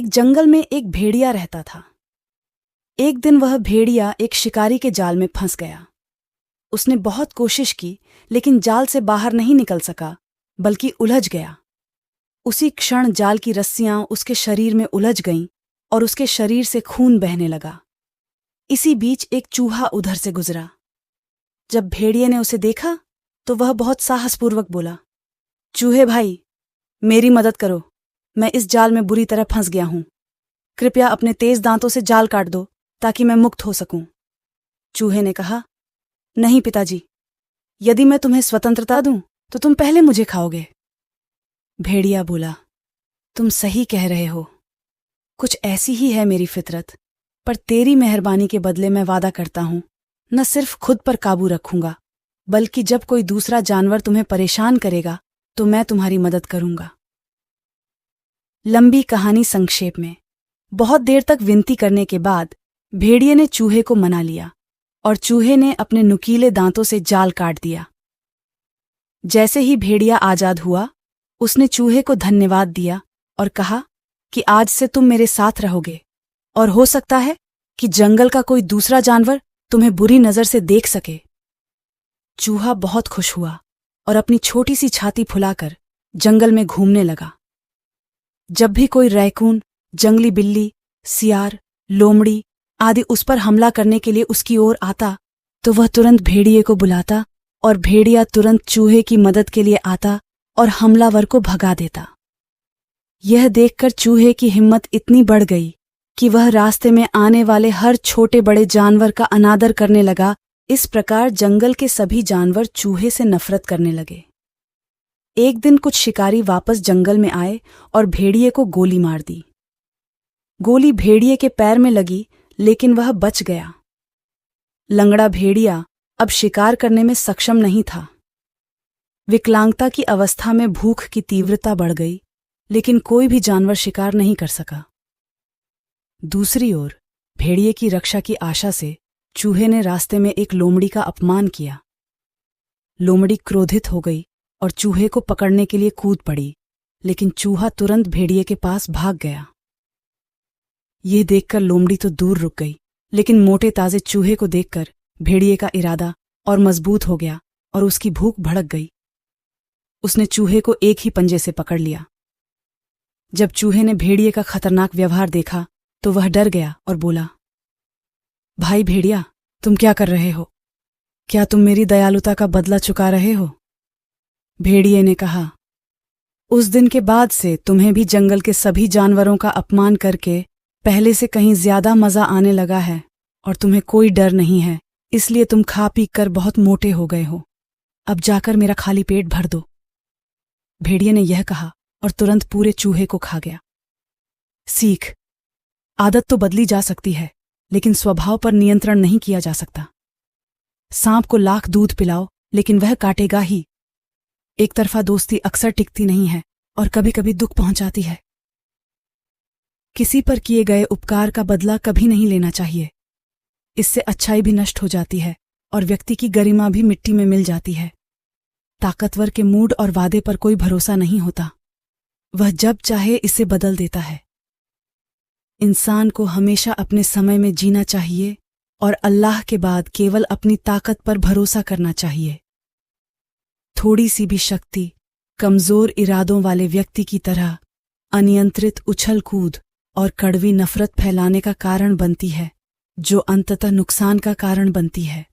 एक जंगल में एक भेड़िया रहता था। एक दिन वह भेड़िया एक शिकारी के जाल में फंस गया। उसने बहुत कोशिश की, लेकिन जाल से बाहर नहीं निकल सका, बल्कि उलझ गया। उसी क्षण जाल की रस्सियां उसके शरीर में उलझ गईं और उसके शरीर से खून बहने लगा। इसी बीच एक चूहा उधर से गुजरा। जब भेड़िए ने उसे देखा तो वह बहुत साहसपूर्वक बोला, चूहे भाई, मेरी मदद करो, मैं इस जाल में बुरी तरह फंस गया हूं। कृपया अपने तेज दांतों से जाल काट दो ताकि मैं मुक्त हो सकूं। चूहे ने कहा, नहीं पिताजी, यदि मैं तुम्हें स्वतंत्रता दूं तो तुम पहले मुझे खाओगे। भेड़िया बोला, तुम सही कह रहे हो, कुछ ऐसी ही है मेरी फितरत, पर तेरी मेहरबानी के बदले मैं वादा करता हूं, न सिर्फ खुद पर काबू रखूंगा, बल्कि जब कोई दूसरा जानवर तुम्हें परेशान करेगा तो मैं तुम्हारी मदद करूंगा। लंबी कहानी संक्षेप में, बहुत देर तक विनती करने के बाद भेड़िए ने चूहे को मना लिया और चूहे ने अपने नुकीले दांतों से जाल काट दिया। जैसे ही भेड़िया आजाद हुआ, उसने चूहे को धन्यवाद दिया और कहा कि आज से तुम मेरे साथ रहोगे और हो सकता है कि जंगल का कोई दूसरा जानवर तुम्हें बुरी नजर से देख सके। चूहा बहुत खुश हुआ और अपनी छोटी सी छाती फुलाकर जंगल में घूमने लगा। जब भी कोई रैकून, जंगली बिल्ली, सियार, लोमड़ी आदि उस पर हमला करने के लिए उसकी ओर आता तो वह तुरंत भेड़िए को बुलाता और भेड़िया तुरंत चूहे की मदद के लिए आता और हमलावर को भगा देता। यह देखकर चूहे की हिम्मत इतनी बढ़ गई कि वह रास्ते में आने वाले हर छोटे बड़े जानवर का अनादर करने लगा। इस प्रकार जंगल के सभी जानवर चूहे से नफरत करने लगे। एक दिन कुछ शिकारी वापस जंगल में आए और भेड़िए को गोली मार दी। गोली भेड़िए के पैर में लगी, लेकिन वह बच गया। लंगड़ा भेड़िया अब शिकार करने में सक्षम नहीं था। विकलांगता की अवस्था में भूख की तीव्रता बढ़ गई, लेकिन कोई भी जानवर शिकार नहीं कर सका। दूसरी ओर भेड़िए की रक्षा की आशा से चूहे ने रास्ते में एक लोमड़ी का अपमान किया। लोमड़ी क्रोधित हो गई और चूहे को पकड़ने के लिए कूद पड़ी, लेकिन चूहा तुरंत भेड़िए के पास भाग गया। ये देखकर लोमड़ी तो दूर रुक गई, लेकिन मोटे ताजे चूहे को देखकर भेड़िए का इरादा और मजबूत हो गया और उसकी भूख भड़क गई। उसने चूहे को एक ही पंजे से पकड़ लिया। जब चूहे ने भेड़िए का खतरनाक व्यवहार देखा तो वह डर गया और बोला, भाई भेड़िया, तुम क्या कर रहे हो? क्या तुम मेरी दयालुता का बदला चुका रहे हो? भेड़िए ने कहा, उस दिन के बाद से तुम्हें भी जंगल के सभी जानवरों का अपमान करके पहले से कहीं ज्यादा मजा आने लगा है और तुम्हें कोई डर नहीं है, इसलिए तुम खा पी कर बहुत मोटे हो गए हो। अब जाकर मेरा खाली पेट भर दो। भेड़िए ने यह कहा और तुरंत पूरे चूहे को खा गया। सीख, आदत तो बदली जा सकती है, लेकिन स्वभाव पर नियंत्रण नहीं किया जा सकता। सांप को लाख दूध पिलाओ, लेकिन वह काटेगा ही। एक तरफा दोस्ती अक्सर टिकती नहीं है और कभी कभी दुख पहुंचाती है। किसी पर किए गए उपकार का बदला कभी नहीं लेना चाहिए। इससे अच्छाई भी नष्ट हो जाती है और व्यक्ति की गरिमा भी मिट्टी में मिल जाती है। ताकतवर के मूड और वादे पर कोई भरोसा नहीं होता, वह जब चाहे इसे बदल देता है। इंसान को हमेशा अपने समय में जीना चाहिए और अल्लाह के बाद केवल अपनी ताकत पर भरोसा करना चाहिए। थोड़ी सी भी शक्ति कमजोर इरादों वाले व्यक्ति की तरह अनियंत्रित उछल कूद और कड़वी नफरत फैलाने का कारण बनती है, जो अंततः नुकसान का कारण बनती है।